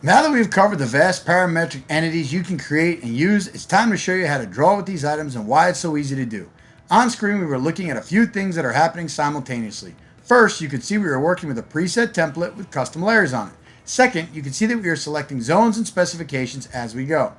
Now that we've covered the vast parametric entities you can create and use, it's time to show you how to draw with these items and why it's so easy to do. On screen, we were looking at a few things that are happening simultaneously. First, you could see we were working with a preset template with custom layers on it. Second, you can see that we are selecting zones and specifications as we go.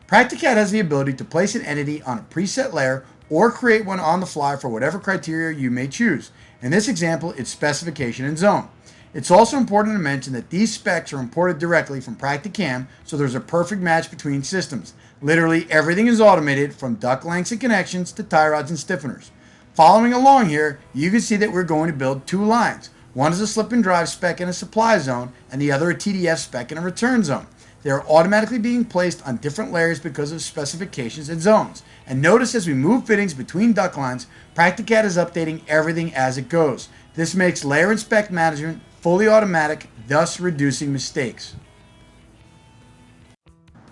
PractiCAD has the ability to place an entity on a preset layer or create one on the fly for whatever criteria you may choose. In this example, it's specification and zone. It's also important to mention that these specs are imported directly from PractiCAM, so there's a perfect match between systems. Literally everything is automated, from duct lengths and connections to tie rods and stiffeners. Following along here, you can see that we're going to build two lines. One is a slip and drive spec in a supply zone, and the other a TDF spec in a return zone. They are automatically being placed on different layers because of specifications and zones. And notice as we move fittings between duct lines, PractiCAD is updating everything as it goes. This makes layer and spec management fully automatic, thus reducing mistakes.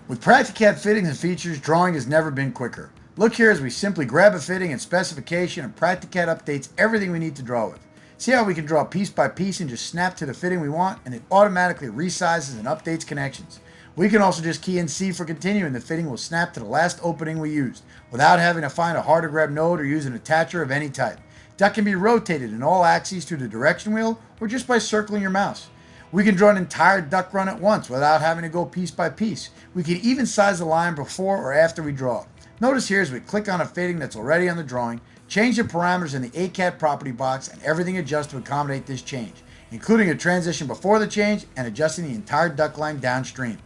With PractiCAD fittings and features, drawing has never been quicker. Look here as we simply grab a fitting and specification, and PractiCAD updates everything we need to draw with. See how we can draw piece by piece and just snap to the fitting we want, and it automatically resizes and updates connections. We can also just key in C for continue, and the fitting will snap to the last opening we used, without having to find a hard to grab node or use an attacher of any type. Duct can be rotated in all axes through the direction wheel or just by circling your mouse. We can draw an entire duct run at once without having to go piece by piece. We can even size the line before or after we draw. Notice here as we click on a fitting that's already on the drawing, change the parameters in the AutoCAD property box, and everything adjusts to accommodate this change, including a transition before the change and adjusting the entire duct line downstream.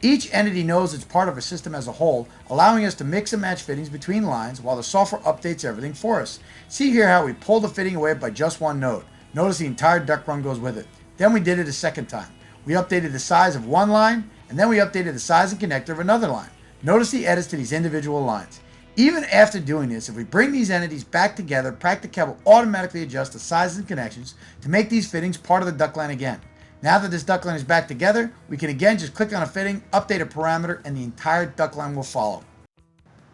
Each entity knows it's part of a system as a whole, allowing us to mix and match fittings between lines while the software updates everything for us. See here how we pull the fitting away by just one node. Notice the entire duct run goes with it. Then we did it a second time. We updated the size of one line, and then we updated the size and connector of another line. Notice the edits to these individual lines. Even after doing this, if we bring these entities back together, PractiCAD will automatically adjust the sizes and connections to make these fittings part of the duct line again. Now that this duct line is back together, we can again just click on a fitting, update a parameter, and the entire duct line will follow.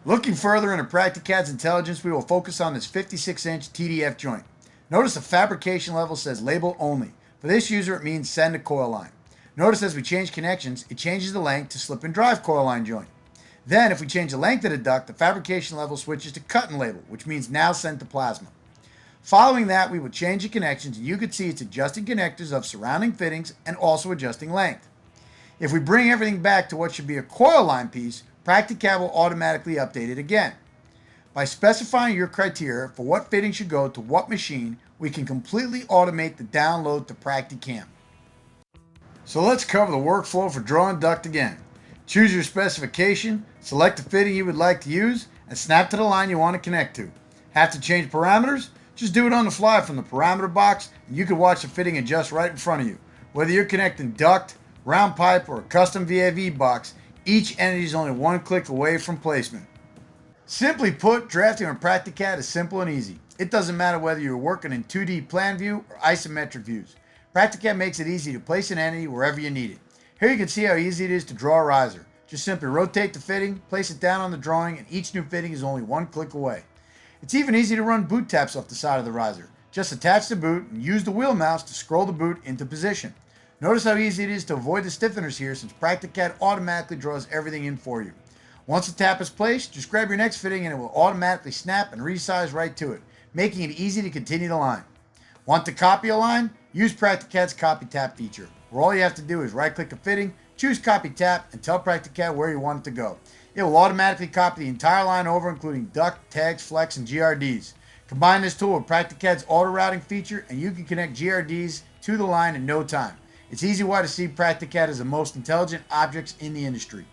Looking further into PractiCAD's intelligence, we will focus on this 56-inch TDF joint. Notice the fabrication level says label only. For this user, it means send a coil line. Notice as we change connections, it changes the length to slip and drive coil line joint. Then if we change the length of the duct, the fabrication level switches to cut and label, which means now send to plasma. Following that, we will change the connections, and you can see it's adjusting connectors of surrounding fittings and also adjusting length. If we bring everything back to what should be a coil line piece, PractiCAD will automatically update it again. By specifying your criteria for what fitting should go to what machine, we can completely automate the download to PractiCAM. So let's cover the workflow for drawing duct again. Choose your specification, select the fitting you would like to use, and snap to the line you want to connect to. Have to change parameters? Just do it on the fly from the parameter box, and you can watch the fitting adjust right in front of you. Whether you're connecting duct, round pipe, or a custom VAV box, each entity is only one click away from placement. Simply put, drafting on PractiCAD is simple and easy. It doesn't matter whether you're working in 2D plan view or isometric views. PractiCAD makes it easy to place an entity wherever you need it. Here you can see how easy it is to draw a riser. Just simply rotate the fitting, place it down on the drawing, and each new fitting is only one click away. It's even easy to run boot taps off the side of the riser. Just attach the boot and use the wheel mouse to scroll the boot into position. Notice how easy it is to avoid the stiffeners here, since PractiCAD automatically draws everything in for you. Once the tap is placed, just grab your next fitting and it will automatically snap and resize right to it, making it easy to continue the line. Want to copy a line? Use PractiCAD's Copy Tap feature, where all you have to do is right-click a fitting, choose Copy Tap, and tell PractiCAD where you want it to go. It will automatically copy the entire line over, including duct, tags, flex, and GRDs. Combine this tool with PractiCAD's auto routing feature, and you can connect GRDs to the line in no time. It's easy why to see PractiCAD as the most intelligent objects in the industry.